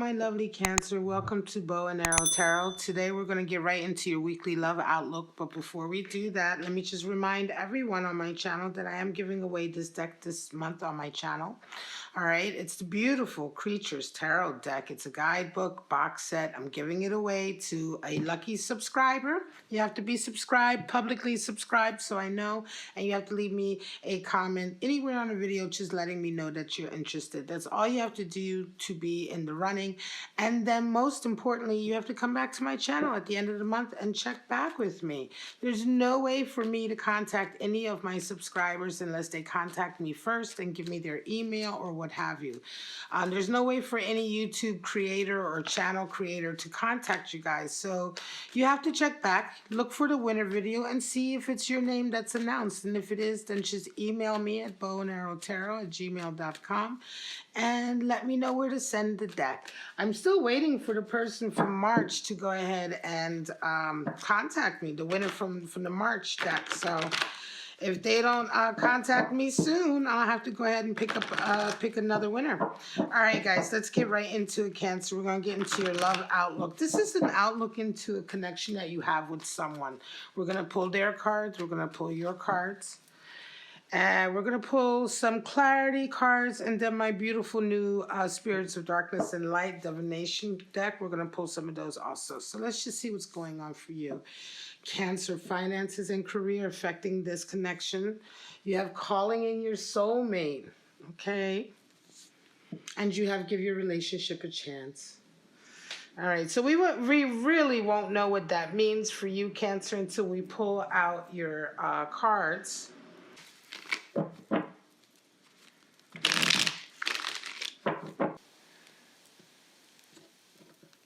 my lovely Cancer. Welcome to Bow and Arrow Tarot. Today we're going to get right into your weekly love outlook. But before we do that, let me just remind everyone on my channel that I am giving away this deck this month on my channel. All right, it's the beautiful Creatures Tarot deck. It's a guidebook box set. I'm giving it away to a lucky subscriber. You have to be subscribed, publicly subscribed, so I know. And you have to leave me a comment anywhere on the video just letting me know that you're interested. That's all you have to do to be in the running. And then most importantly, you have to come back to my channel at the end of the month and check back with me. There's no way for me to contact any of my subscribers unless they contact me first and give me their email or what have you. There's no way for any YouTube creator or channel creator to contact you guys. So you have to check back, look for the winner video, and see if it's your name that's announced. And if it is, then just email me at bowandarrowtarot@gmail.com and let me know where to send the deck. I'm still waiting for the person from March to go ahead and contact me, the winner from the March deck. So if they don't contact me soon, I'll have to go ahead and pick another winner. All right, guys, let's get right into it, Cancer. We're going to get into your love outlook. This is an outlook into a connection that you have with someone. We're going to pull their cards. We're going to pull your cards. And we're going to pull some clarity cards, and then my beautiful new Spirits of Darkness and Light Divination deck. We're going to pull some of those also. So let's just see what's going on for you. Cancer, finances and career affecting this connection. You have calling in your soulmate, okay? And you have give your relationship a chance. All right, so we really won't know what that means for you, Cancer, until we pull out your cards.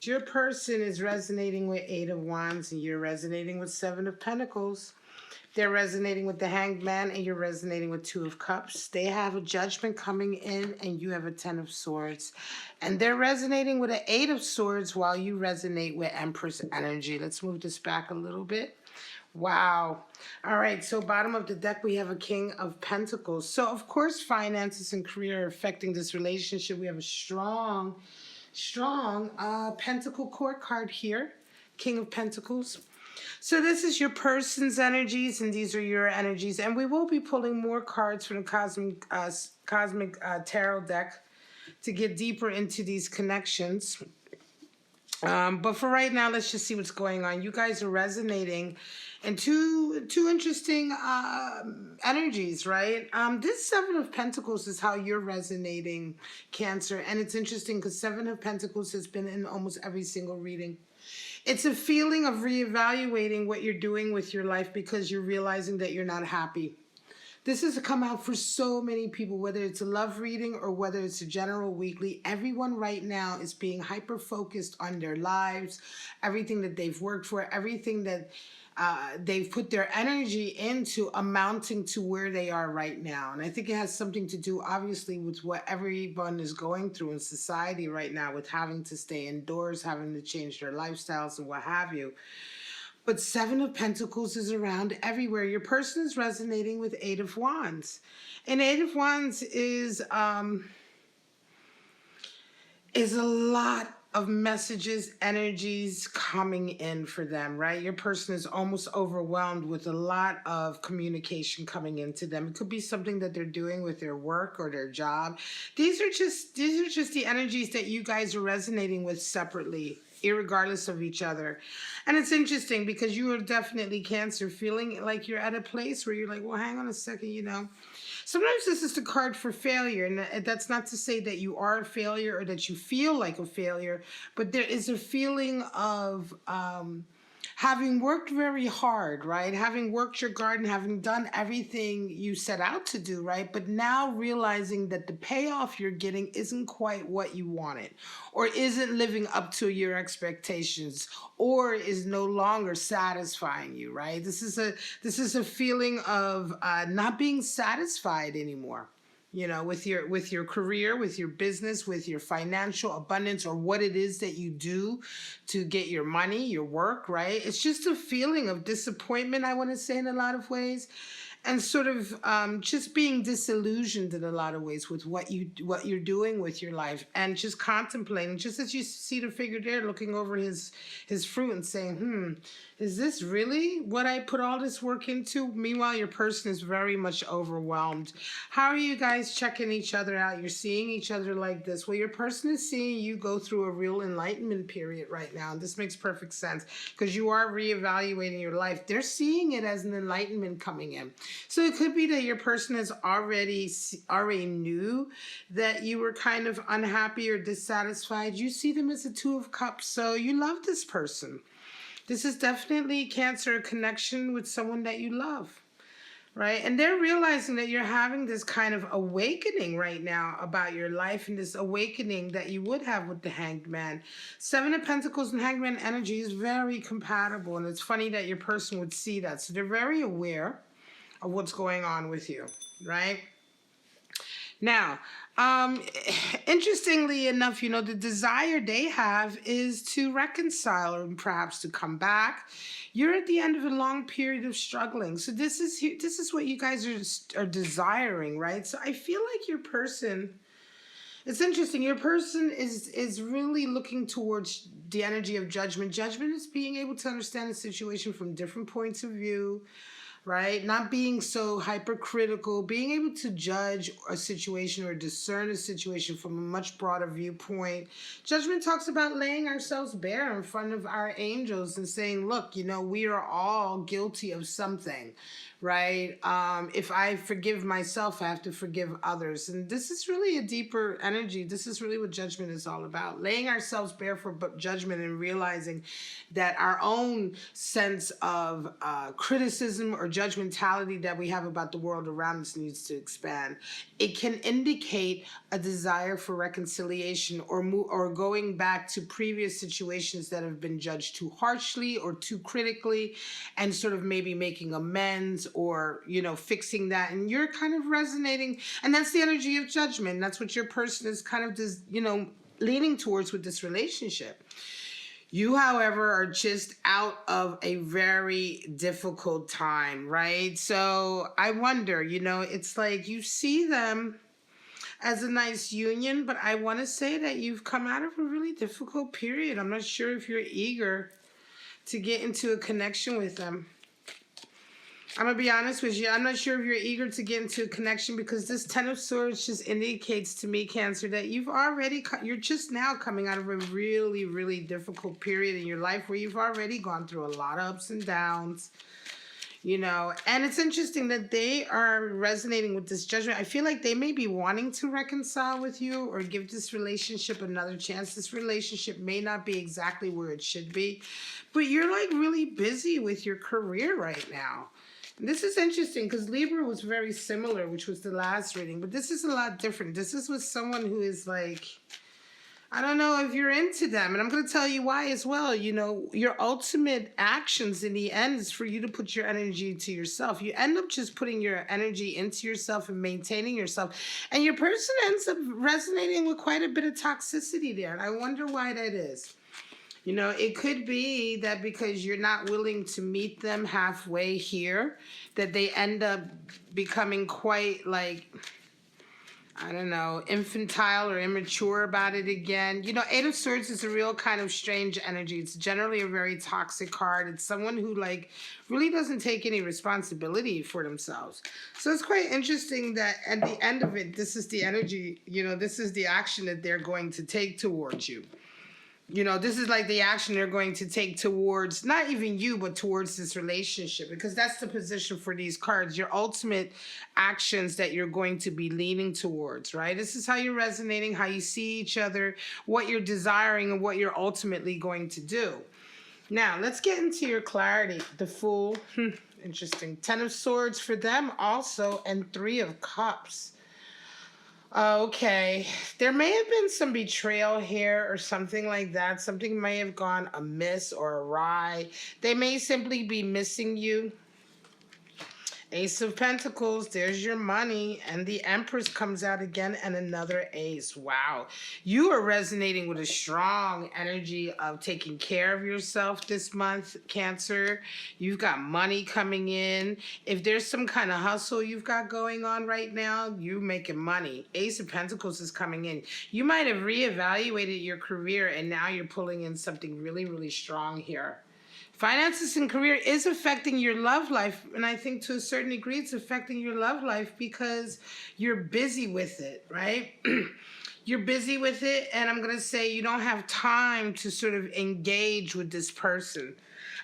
Your person is resonating with Eight of Wands and you're resonating with Seven of Pentacles. They're resonating with the Hanged Man and you're resonating with Two of Cups. They have a Judgment coming in and you have a Ten of Swords. And they're resonating with an Eight of Swords while you resonate with Empress energy. Let's move this back a little bit. Wow. All right, so bottom of the deck, we have a King of Pentacles. So, of course, finances and career are affecting this relationship. We have a strong Pentacle Court card here, King of Pentacles. So this is your person's energies, and these are your energies. And we will be pulling more cards from the Cosmic Tarot deck to get deeper into these connections. But for right now, let's just see what's going on. You guys are resonating in two interesting energies, right? This Seven of Pentacles is how you're resonating, Cancer. And it's interesting because Seven of Pentacles has been in almost every single reading. It's a feeling of reevaluating what you're doing with your life because you're realizing that you're not happy. This has come out for so many people, whether it's a love reading or whether it's a general weekly. Everyone right now is being hyper-focused on their lives, everything that they've worked for, everything that they've put their energy into amounting to where they are right now. And I think it has something to do, obviously, with what everyone is going through in society right now with having to stay indoors, having to change their lifestyles and what have you. But Seven of Pentacles is around everywhere. Your person is resonating with Eight of Wands. And Eight of Wands is a lot of messages, energies coming in for them, right? Your person is almost overwhelmed with a lot of communication coming into them. It could be something that they're doing with their work or their job. These are just the energies that you guys are resonating with separately, irregardless of each other. And it's interesting because you are definitely, Cancer, feeling like you're at a place where you're like, well, hang on a second, you know. Sometimes this is the card for failure, and that's not to say that you are a failure or that you feel like a failure, but there is a feeling of having worked very hard, right? Having worked your garden, having done everything you set out to do, right? But now realizing that the payoff you're getting isn't quite what you wanted, or isn't living up to your expectations, or is no longer satisfying you, right? This is a feeling of not being satisfied anymore. You know, with your career, with your business, with your financial abundance, or what it is that you do to get your money, your work, right? It's just a feeling of disappointment, I want to say, in a lot of ways. and sort of just being disillusioned in a lot of ways with what you're doing with your life, and just contemplating, just as you see the figure there looking over his fruit and saying, is this really what I put all this work into? Meanwhile, your person is very much overwhelmed. How are you guys checking each other out? You're seeing each other like this. Well, your person is seeing you go through a real enlightenment period right now. And this makes perfect sense because you are reevaluating your life. They're seeing it as an enlightenment coming in. So it could be that your person has already knew that you were kind of unhappy or dissatisfied. You see them as a Two of Cups. So you love this person. This is definitely Cancer, a connection with someone that you love, right? And they're realizing that you're having this kind of awakening right now about your life, and this awakening that you would have with the Hanged Man. Seven of Pentacles and Hanged Man energy is very compatible, and it's funny that your person would see that. So they're very aware of what's going on with you, right? Now, interestingly enough, you know, the desire they have is to reconcile or perhaps to come back. You're at the end of a long period of struggling. So this is what you guys are desiring, right? So I feel like your person, it's interesting. Your person is really looking towards the energy of judgment. Judgment is being able to understand the situation from different points of view, right? Not being so hypercritical, being able to judge a situation or discern a situation from a much broader viewpoint. Judgment talks about laying ourselves bare in front of our angels and saying, look, you know, we are all guilty of something, right? If I forgive myself, I have to forgive others. And this is really a deeper energy. This is really what judgment is all about. Laying ourselves bare for judgment and realizing that our own sense of criticism or judgmentality that we have about the world around us needs to expand. It can indicate a desire for reconciliation or going back to previous situations that have been judged too harshly or too critically, and sort of maybe making amends or, you know, fixing that. And you're kind of resonating, and that's the energy of judgment. That's what your person is kind of just, you know, leaning towards with this relationship. You, however, are just out of a very difficult time, right? So I wonder, you know, it's like you see them as a nice union, but I want to say that you've come out of a really difficult period. I'm not sure if you're eager to get into a connection with them. I'm going to be honest with you. I'm not sure if you're eager to get into a connection, because this Ten of Swords just indicates to me, Cancer, that you're just now coming out of a really, really difficult period in your life where you've already gone through a lot of ups and downs, you know. And it's interesting that they are resonating with this judgment. I feel like they may be wanting to reconcile with you or give this relationship another chance. This relationship may not be exactly where it should be, but you're like really busy with your career right now. This is interesting because Libra was very similar, which was the last reading, but this is a lot different. This is with someone who is like, I don't know if you're into them, and I'm going to tell you why as well. You know, your ultimate actions in the end is for you to put your energy into yourself. You end up just putting your energy into yourself and maintaining yourself, and your person ends up resonating with quite a bit of toxicity there, and I wonder why that is. You know, it could be that because you're not willing to meet them halfway here, that they end up becoming quite, like, I don't know, infantile or immature about it again. You know, Eight of Swords is a real kind of strange energy. It's generally a very toxic card. It's someone who, like, really doesn't take any responsibility for themselves. So it's quite interesting that at the end of it, this is the energy, you know, this is the action that they're going to take towards you. You know, this is like the action they're going to take towards, not even you, but towards this relationship, because that's the position for these cards, your ultimate actions that you're going to be leaning towards, right? This is how you're resonating, how you see each other, what you're desiring, and what you're ultimately going to do. Now, let's get into your clarity. The Fool, interesting. Ten of Swords for them also, and Three of Cups. Okay, there may have been some betrayal here or something like that. Something may have gone amiss or awry. They may simply be missing you. Ace of Pentacles, there's your money, and the Empress comes out again, and another ace. Wow. You are resonating with a strong energy of taking care of yourself this month, Cancer. You've got money coming in. If there's some kind of hustle you've got going on right now, you're making money. Ace of Pentacles is coming in. You might have reevaluated your career, and now you're pulling in something really, really strong here. Finances and career is affecting your love life, and I think to a certain degree it's affecting your love life because you're busy with it, right? You're busy with it, and I'm going to say you don't have time to sort of engage with this person.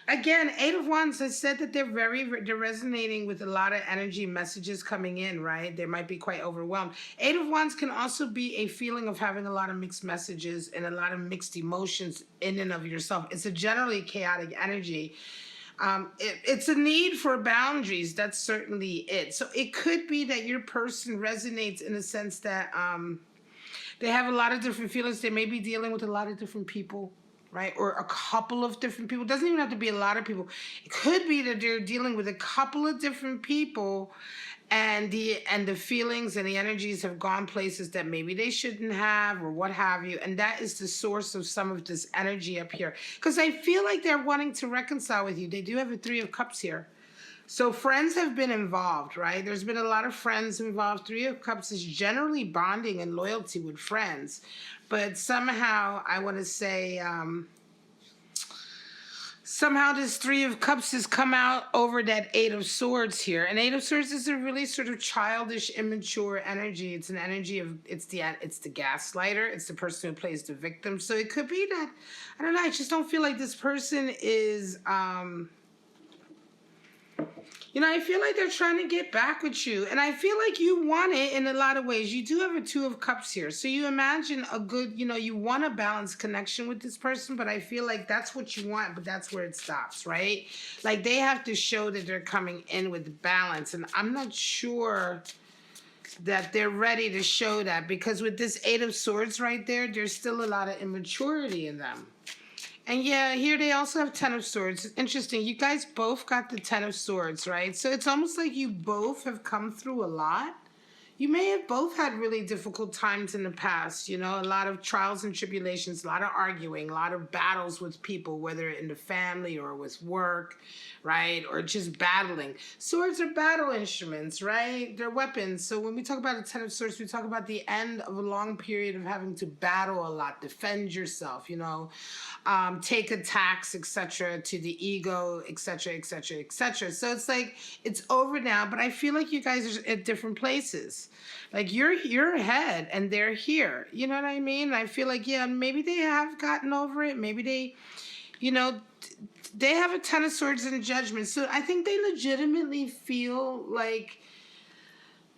Again, Eight of Wands, I said that they're resonating with a lot of energy messages coming in, right? They might be quite overwhelmed. Eight of Wands can also be a feeling of having a lot of mixed messages and a lot of mixed emotions in and of yourself. It's a generally chaotic energy. It's a need for boundaries. That's certainly it. So it could be that your person resonates in the sense that they have a lot of different feelings. They may be dealing with a lot of different people, right? Or a couple of different people. It doesn't even have to be a lot of people. It could be that they're dealing with a couple of different people, and the feelings and the energies have gone places that maybe they shouldn't have, or what have you. And that is the source of some of this energy up here. Because I feel like they're wanting to reconcile with you. They do have a Three of Cups here. So friends have been involved, right? There's been a lot of friends involved. Three of Cups is generally bonding and loyalty with friends. But somehow, I want to say, somehow this Three of Cups has come out over that Eight of Swords here. And Eight of Swords is a really sort of childish, immature energy. It's an energy of, it's the gaslighter. It's the person who plays the victim. So it could be that, I don't know, I just don't feel like this person is... I feel like they're trying to get back with you. And I feel like you want it in a lot of ways. You do have a Two of Cups here. So you imagine a good, you want a balanced connection with this person, but I feel like that's what you want, but that's where it stops, right? Like they have to show that they're coming in with balance. And I'm not sure that they're ready to show that, because with this Eight of Swords right there, there's still a lot of immaturity in them. And yeah, here they also have Ten of Swords. It's interesting. You guys both got the Ten of Swords, right? So it's almost like you both have come through a lot. You may have both had really difficult times in the past, a lot of trials and tribulations, a lot of arguing, a lot of battles with people, whether in the family or with work, right? Or just battling. Swords are battle instruments, right? They're weapons. So when we talk about a Ten of Swords, we talk about the end of a long period of having to battle a lot, defend yourself, take attacks, etc., to the ego, etc., etc., etc. So it's like, it's over now, but I feel like you guys are at different places. Like you're ahead and they're here. You know what I mean? I feel like, yeah, maybe they have gotten over it. Maybe they, they have a Ten of Swords and Judgment. So I think they legitimately feel like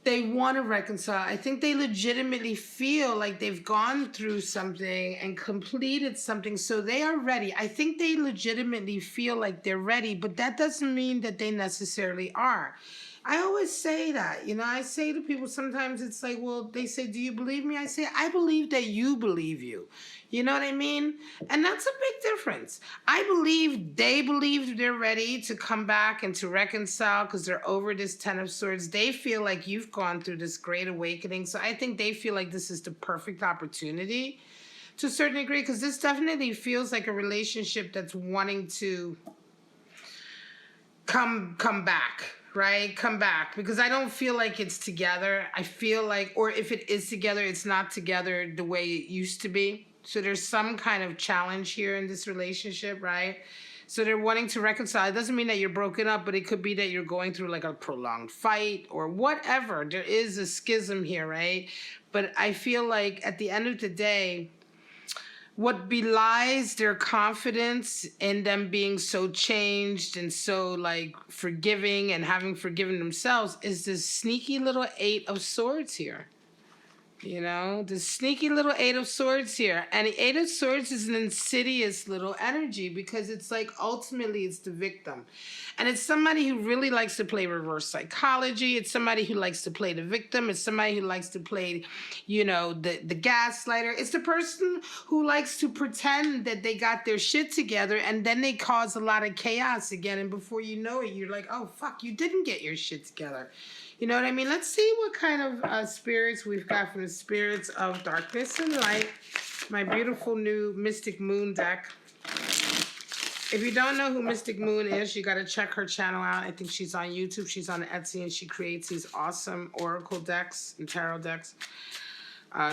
they want to reconcile. I think they legitimately feel like they've gone through something and completed something, so they are ready. I think they legitimately feel like they're ready, but that doesn't mean that they necessarily are. I always say that, I say to people sometimes, it's like, well, they say, do you believe me? I say, I believe that you believe you. You know what I mean? And that's a big difference. I believe they believe they're ready to come back and to reconcile because they're over this Ten of Swords. They feel like you've gone through this great awakening. So I think they feel like this is the perfect opportunity to a certain degree, because this definitely feels like a relationship that's wanting to come back. Right? Come back. Because I don't feel like it's together. I feel like, or if it is together, it's not together the way it used to be. So there's some kind of challenge here in this relationship, right? So they're wanting to reconcile. It doesn't mean that you're broken up, but it could be that you're going through like a prolonged fight or whatever. There is a schism here, right? But I feel like at the end of the day, what belies their confidence in them being so changed and so like forgiving and having forgiven themselves is this sneaky little Eight of Swords here. You know, the sneaky little Eight of Swords here. And the Eight of Swords is an insidious little energy because it's like ultimately it's the victim. And it's somebody who really likes to play reverse psychology. It's somebody who likes to play the victim. It's somebody who likes to play, you know, the gaslighter. It's the person who likes to pretend that they got their shit together and then they cause a lot of chaos again. And before you know it, you're like, oh, fuck, you didn't get your shit together. You know what I mean? Let's see what kind of spirits we've got from the spirits of darkness and light. My beautiful new Mystic Moon deck. If you don't know who Mystic Moon is, you got to check her channel out. I think she's on YouTube. She's on Etsy, and she creates these awesome oracle decks and tarot decks.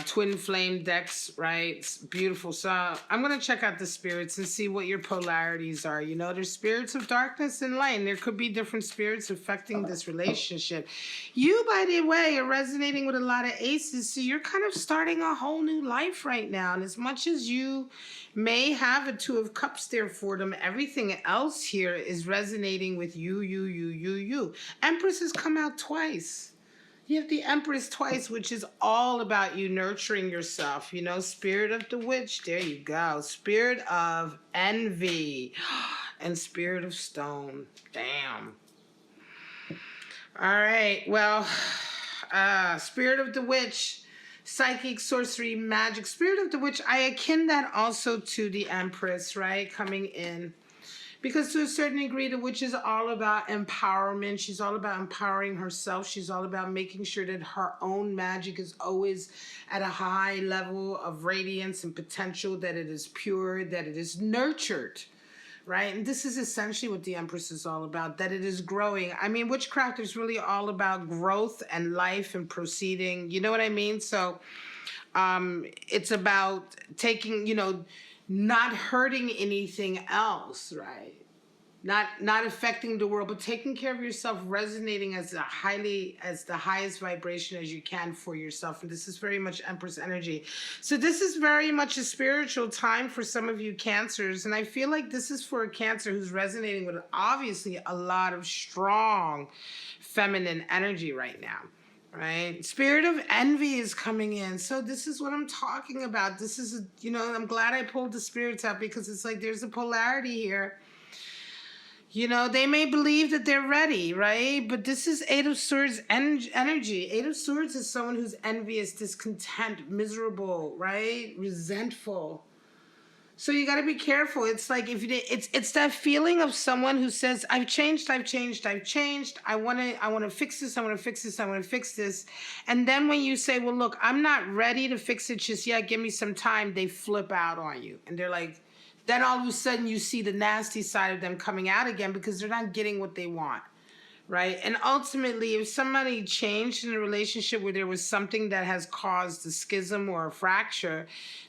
Twin flame decks, right? It's beautiful. So I'm going to check out the spirits and see what your polarities are. You know, there's spirits of darkness and light, and there could be different spirits affecting this relationship. You, by the way, are resonating with a lot of aces, so you're kind of starting a whole new life right now. And as much as you may have a Two of Cups there for them, everything else here is resonating with you. Empress has come out twice. You have the Empress twice, which is all about you nurturing yourself. You know, Spirit of the Witch, there you go. Spirit of Envy and Spirit of Stone. Damn. All right, well, Spirit of the Witch, Psychic, Sorcery, Magic. Spirit of the Witch, I akin that also to the Empress, right, coming in. Because to a certain degree, the witch is all about empowerment. She's all about empowering herself. She's all about making sure that her own magic is always at a high level of radiance and potential, that it is pure, that it is nurtured, right? And this is essentially what the Empress is all about, that it is growing. I mean, witchcraft is really all about growth and life and proceeding. You know what I mean? So it's about taking, you know, not hurting anything else, right? Not affecting the world, but taking care of yourself, resonating as the highest vibration as you can for yourself. And this is very much Empress energy. So this is very much a spiritual time for some of you Cancers. And I feel like this is for a Cancer who's resonating with obviously a lot of strong feminine energy right now. Right? Spirit of Envy is coming in. So this is what I'm talking about. This is, you know, I'm glad I pulled the spirits out because it's like there's a polarity here. You know, they may believe that they're ready, right? But this is Eight of Swords energy. Eight of Swords is someone who's envious, discontent, miserable, right? Resentful. So you got to be careful. It's like if you it's that feeling of someone who says, I've changed. I want to fix this. I want to fix this. And then when you say, well, look, I'm not ready to fix it just yet. Give me some time. They flip out on you. And they're like, then all of a sudden you see the nasty side of them coming out again because they're not getting what they want. Right? And ultimately, if somebody changed in a relationship where there was something that has caused a schism or a fracture,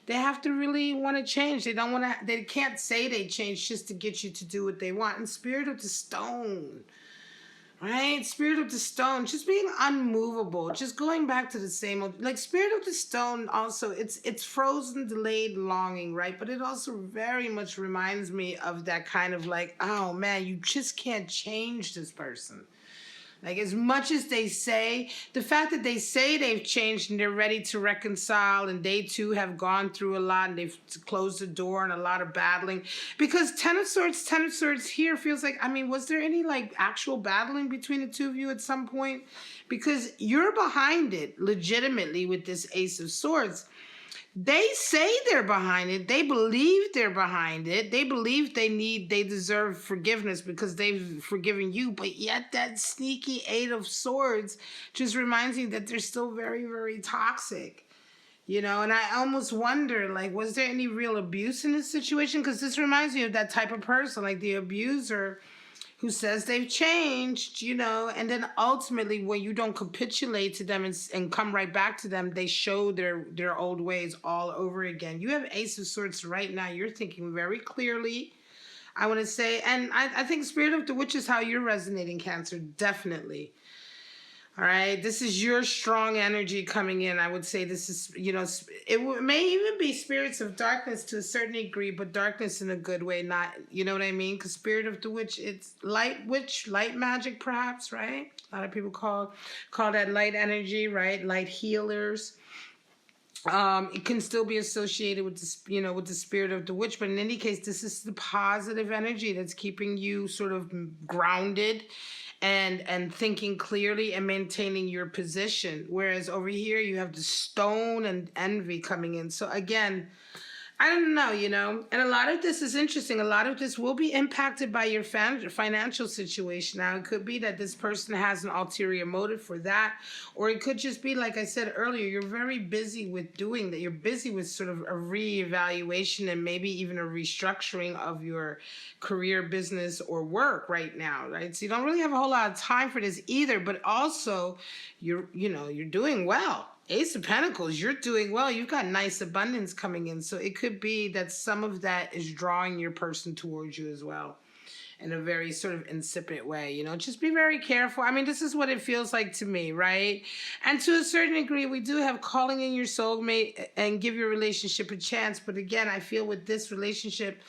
they have to really want to change. They can't say they changed just to get you to do what they want. And Spirit of the Stone, right? Spirit of the Stone, just being unmovable, just going back to the same old, like Spirit of the Stone also, it's frozen, delayed longing, right? But it also very much reminds me of that kind of like, oh man, you just can't change this person. Like as much as they say, the fact that they say they've changed and they're ready to reconcile and they too have gone through a lot and they've closed the door and a lot of battling. Because Ten of Swords here feels like, I mean, was there any like actual battling between the two of you at some point? Because you're behind it legitimately with this Ace of Swords. They say they're behind it. They believe they're behind it. They believe they deserve forgiveness because they've forgiven you. But yet that sneaky Eight of Swords just reminds me that they're still very, very toxic. You know, and I almost wonder, like, was there any real abuse in this situation? Because this reminds me of that type of person, like the abuser who says they've changed, you know, and then ultimately when you don't capitulate to them and come right back to them, they show their old ways all over again. You have Ace of Swords right now. You're thinking very clearly, I want to say, and I think Spirit of the Witch is how you're resonating, Cancer, definitely. All right, this is your strong energy coming in. I would say this is, you know, it may even be spirits of darkness to a certain degree, but darkness in a good way, not, you know what I mean? Because Spirit of the Witch, it's light witch, light magic perhaps, right? A lot of people call that light energy, right? Light healers. It can still be associated with the, with the spirit of the witch, but in any case, this is the positive energy that's keeping you sort of grounded and thinking clearly and maintaining your position. Whereas over here, you have the stone and envy coming in. So again, I don't know, and a lot of this is interesting. A lot of this will be impacted by your financial situation. Now, it could be that this person has an ulterior motive for that, or it could just be, like I said earlier, you're very busy with doing that. You're busy with sort of a reevaluation and maybe even a restructuring of your career, business, or work right now, right? So you don't really have a whole lot of time for this either, but also you're doing well. Ace of Pentacles, you're doing well. You've got nice abundance coming in. So it could be that some of that is drawing your person towards you as well in a very sort of insipid way. Just be very careful. I mean, this is what it feels like to me, right? And to a certain degree, we do have calling in your soulmate and give your relationship a chance. But again, I feel with this relationship,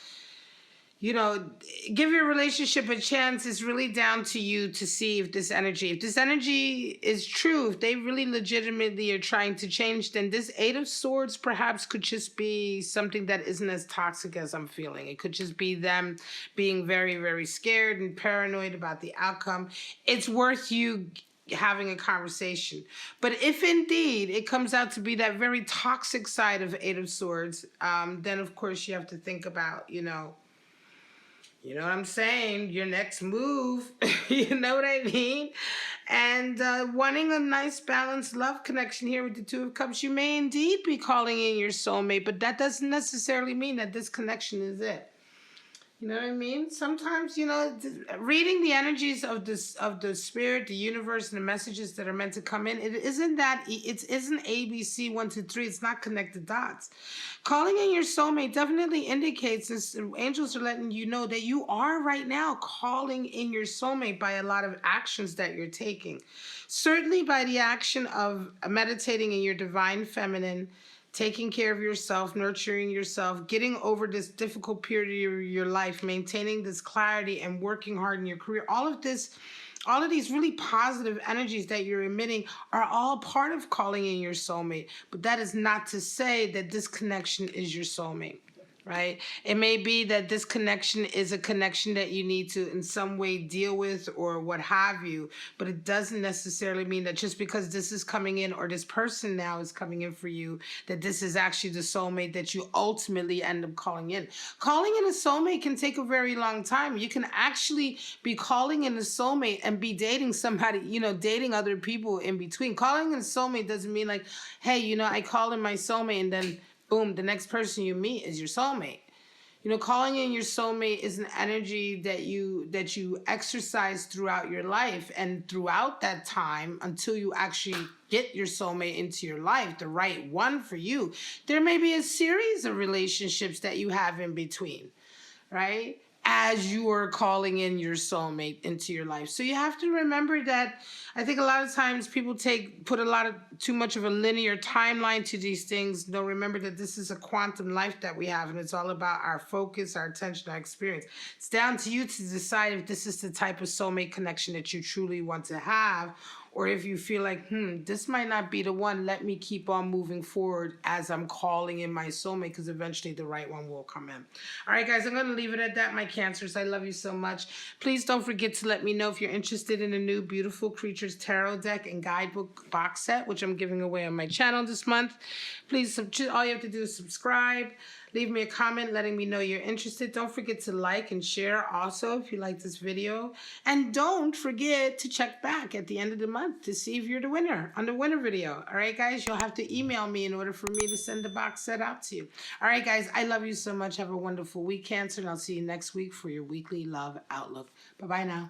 give your relationship a chance. It's really down to you to see if this energy is true, if they really legitimately are trying to change, then this Eight of Swords perhaps could just be something that isn't as toxic as I'm feeling. It could just be them being very, very scared and paranoid about the outcome. It's worth you having a conversation. But if indeed it comes out to be that very toxic side of Eight of Swords, then of course you have to think about, you know what I'm saying? Your next move. You know what I mean? And wanting a nice balanced love connection here with the Two of Cups, you may indeed be calling in your soulmate, but that doesn't necessarily mean that this connection is it. You know what I mean? Sometimes, reading the energies of the spirit, the universe, and the messages that are meant to come in, it isn't ABC 1, 2, 3. It's not connected dots. Calling in your soulmate definitely indicates this. Angels are letting you know that you are right now calling in your soulmate by a lot of actions that you're taking. Certainly by the action of meditating in your divine feminine, taking care of yourself, nurturing yourself, getting over this difficult period of your life, maintaining this clarity and working hard in your career. All of these really positive energies that you're emitting are all part of calling in your soulmate. But that is not to say that this connection is your soulmate. Right? It may be that this connection is a connection that you need to in some way deal with or what have you, but it doesn't necessarily mean that just because this is coming in or this person now is coming in for you, that this is actually the soulmate that you ultimately end up calling in. Calling in a soulmate can take a very long time. You can actually be calling in a soulmate and be dating somebody, dating other people in between. Calling in a soulmate doesn't mean like, hey, I call in my soulmate and then boom, the next person you meet is your soulmate. Calling in your soulmate is an energy that you exercise throughout your life, and throughout that time until you actually get your soulmate into your life, the right one for you, there may be a series of relationships that you have in between, right? As you are calling in your soulmate into your life. So you have to remember that I think a lot of times people put too much of a linear timeline to these things. They'll remember that this is a quantum life that we have, and it's all about our focus, our attention, our experience. It's down to you to decide if this is the type of soulmate connection that you truly want to have, or if you feel like, this might not be the one, let me keep on moving forward as I'm calling in my soulmate, because eventually the right one will come in. All right, guys, I'm going to leave it at that, my Cancers. I love you so much. Please don't forget to let me know if you're interested in a new Beautiful Creatures Tarot deck and guidebook box set, which I'm giving away on my channel this month. Please, all you have to do is subscribe. Leave me a comment letting me know you're interested. Don't forget to like and share also if you like this video. And don't forget to check back at the end of the month to see if you're the winner on the winner video. All right, guys, you'll have to email me in order for me to send the box set out to you. All right, guys, I love you so much. Have a wonderful week, Cancer, and I'll see you next week for your weekly love outlook. Bye-bye now.